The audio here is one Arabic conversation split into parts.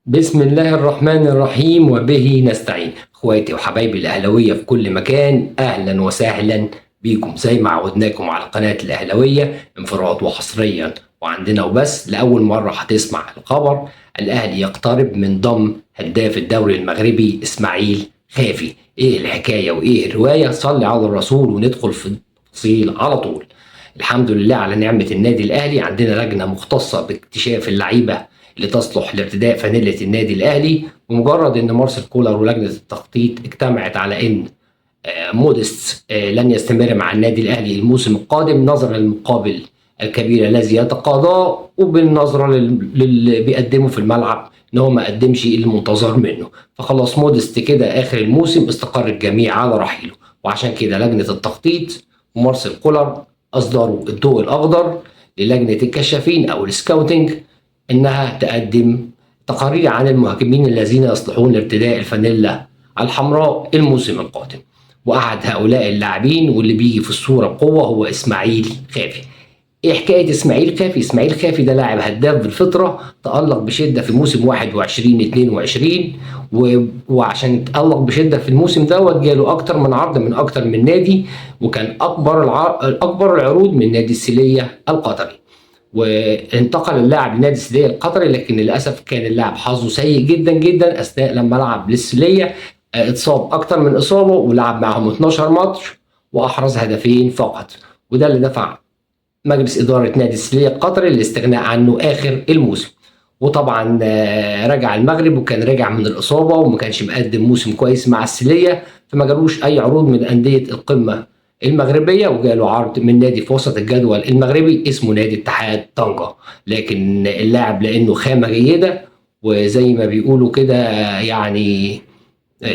بسم الله الرحمن الرحيم وبه نستعين. اخواتي وحبايبي الاهلاويه في كل مكان، اهلا وسهلا بيكم زي ما عودناكم على قناه الاهلاويه انفراد وحصريا وعندنا وبس. لاول مره هتسمع الخبر: الاهلي يقترب من ضم هداف الدوري المغربي اسماعيل خافي. ايه الحكايه وايه الروايه؟ صلي على الرسول وندخل في التفصيل على طول. الحمد لله على نعمه النادي الاهلي، عندنا لجنه مختصه باكتشاف اللعيبه اللي تصلح لارتداء فانيلة النادي الأهلي. بمجرد إن مارسيل كولر ولجنة التخطيط اجتمعت على إن موديست لن يستمر مع النادي الأهلي الموسم القادم نظرا للمقابل الكبير الذي يتقاضاه، وبالنظرة للي بيقدمه في الملعب إن هو ما قدمش المنتظر منه. فخلاص موديست كده آخر الموسم استقر الجميع على رحيله، وعشان كده لجنة التخطيط ومارسيل كولر أصدروا الضوء الأخضر للجنة الكشافين أو السكاوتنج إنها تقدم تقارير عن المهاجمين الذين يصلحون لارتداء الفانيلا الحمراء الموسم القادم. وأحد هؤلاء اللاعبين واللي بيجي في الصورة بقوة هو إسماعيل خافي. إيه حكاية إسماعيل خافي؟ إسماعيل خافي ده لاعب هداف بالفطرة، تألق بشدة في موسم 21-22 وعشان تألق بشدة في الموسم دوت جاله أكتر من عرض من أكتر من نادي، وكان أكبر العروض من نادي السيلية القطري. وانتقل اللاعب لنادي السيلية القطري، لكن للأسف كان اللاعب حظه سيء جدا جدا أثناء لما لعب للسيلية. اتصاب أكتر من إصابة ولعب معهم 12 ماتش وأحرز هدفين فقط، وده اللي دفع مجلس إدارة نادي السيلية القطري للاستغناء عنه آخر الموسم. وطبعا رجع المغرب وكان راجع من الإصابة وما كانش مقدم موسم كويس مع السيلية، فما جالوش أي عروض من أندية القمة المغربية، وجاله عرض من نادي في وسط الجدول المغربي اسمه نادي اتحاد طنجة. لكن اللاعب لأنه خامة جيدة وزي ما بيقولوا كده يعني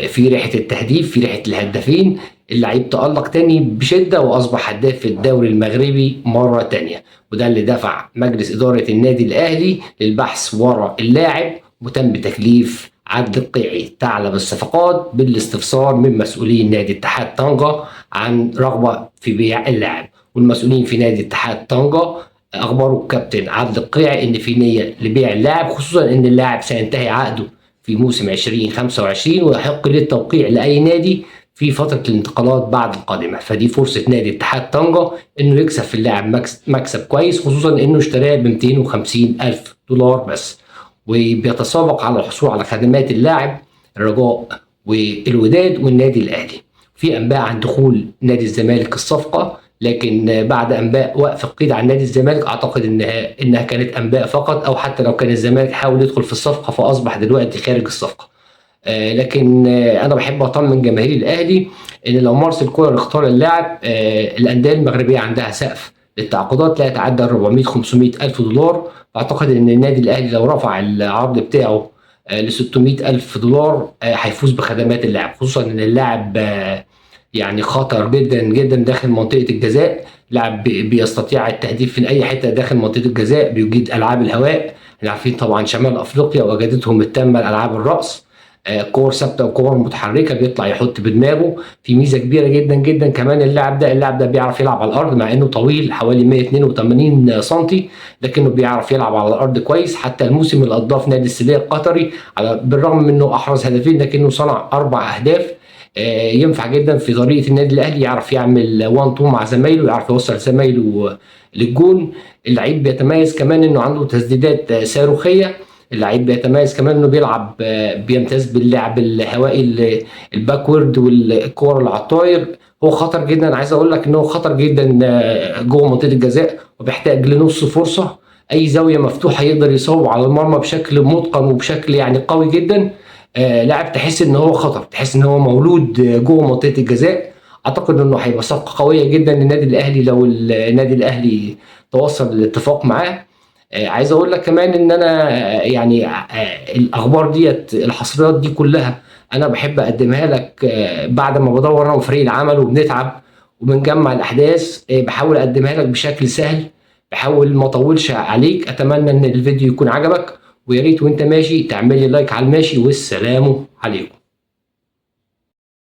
في ريحة التهديف في ريحة الهدافين، اللعيب تألق تاني بشدة وأصبح هداف في الدوري المغربي مرة تانية. وده اللي دفع مجلس إدارة النادي الأهلي للبحث وراء اللاعب، وتم تكليف عبد القيعي ثعلب الصفقات بالاستفسار من مسؤولين نادي اتحاد طنجة عن رغبة في بيع اللاعب. والمسؤولين في نادي اتحاد طنجة أخبروا الكابتن عبد القيعي إن في نية لبيع اللاعب، خصوصا إن اللاعب سينتهي عقده في موسم 2025 ويحق للتوقيع لأي نادي في فترة الانتقالات بعد القادمة. فدي فرصة نادي اتحاد طنجة إنه يكسب في اللاعب مكسب كويس، خصوصا إنه اشتراه ب 250 ألف دولار بس، وبيتسابق على الحصول على خدمات اللاعب الرجاء والوداد والنادي الأهلي. في أنباء عن دخول نادي الزمالك الصفقة، لكن بعد أنباء وقف القيد عن نادي الزمالك أعتقد إنها كانت أنباء فقط، أو حتى لو كان الزمالك حاول يدخل في الصفقة فأصبح دلوقتي خارج الصفقة. لكن أنا بحب أطمن جماهير الأهلي إن لو مارسيل كولر اختار اللاعب، الأندية المغربية عندها سقف للتعاقدات لا يتعدى 400-500 ألف دولار. فأعتقد إن النادي الأهلي لو رفع العرض بتاعه ل 600 ألف دولار هيفوز بخدمات اللاعب، خصوصا إن اللاعب يعني خطر جدا جدا داخل منطقة الجزاء. لاعب بيستطيع التهديف من أي حتة داخل منطقة الجزاء، بيجيد ألعاب الهواء. احنا عارفين طبعا شمال أفريقيا وجدتهم التامة لألعاب الرأس، كور ثابته وكور متحركه بيطلع يحط بدماغه. في ميزه كبيره جدا جدا كمان اللاعب ده بيعرف يلعب على الارض، مع انه طويل حوالي 182 سم، لكنه بيعرف يلعب على الارض كويس. حتى الموسم اللي قضاه في نادي السيليه القطري بالرغم من انه احرز هدفين لكنه صنع 4 اهداف. ينفع جدا في طريقه النادي الاهلي، يعرف يعمل 1 2 مع زمايله، يعرف يوصل زمايله للجون. اللعيب بيتميز كمان انه عنده تسديدات صاروخيه. اللعيب بيتميز كمان انه بيمتاز باللعب الهوائي الباكورد والكور اللي على الطاير. هو خطر جدا، عايز اقول لك ان هو خطر جدا جوه منطقه الجزاء، وبيحتاج لنص فرصه اي زاويه مفتوحه يقدر يصوب على المرمى بشكل متقن وبشكل يعني قوي جدا. لاعب تحس ان هو خطر، تحس ان هو مولود جوه منطقه الجزاء. اعتقد انه هيبقى صفقه قويه جدا للنادي الاهلي لو النادي الاهلي توصل للاتفاق معاه. عايز اقول لك كمان ان انا يعني الاخبار ديت الحصريات دي كلها انا بحب اقدمها لك بعد ما بدور انا وفريق العمل وبنتعب وبنجمع الاحداث، بحاول اقدمها لك بشكل سهل، بحاول ما اطولش عليك. اتمنى ان الفيديو يكون عجبك، ويا ريت وانت ماشي تعمل لي لايك على الماشي، والسلام عليكم.